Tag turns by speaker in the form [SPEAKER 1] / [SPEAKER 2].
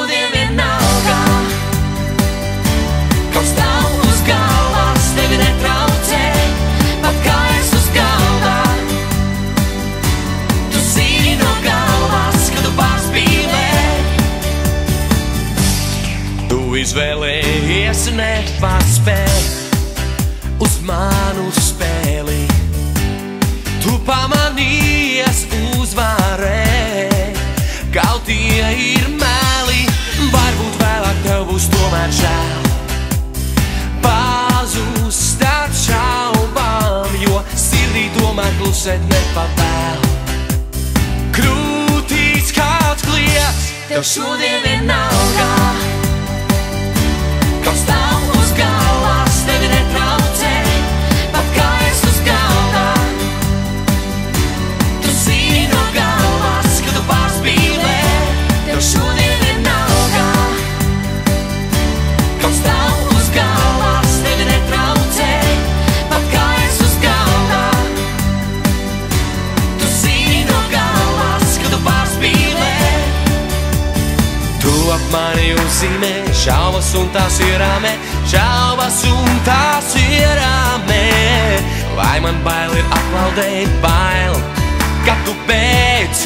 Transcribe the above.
[SPEAKER 1] šodien vienalga. Kaut stāv uz galvas, tevi netraucē, pat kājas uz galda. Tu zini no galvas, ka tu pārspīlē. Tu izvēlējies nepārspēt uz manu spēli. Tu pamanījies uzvarēt, kaut tie ir meli, varbūt vēlāk tev būs tomēr žēl. Pazust ar šaubām, jo sirdī tomēr klusēt nepavēl. Krūtīs kāds kliedz, tev šodien vienalga. Kaut stāv uz galvas, tevi netraucē, pat kājas uz galda. Tu zini no galvas, ka tu pārspīlē, tev šodien vienalga. Kaut stāv uz galvas, tevi netraucē, pat kājas uz galda. Tu zini no galvas, ka tu pārspīlē. Tu ap mani uzzīmē šaubas un tās ierāmē, šaubas un tās ierāmē. Vai man bail ir aplaudēt bail, kad tu beidz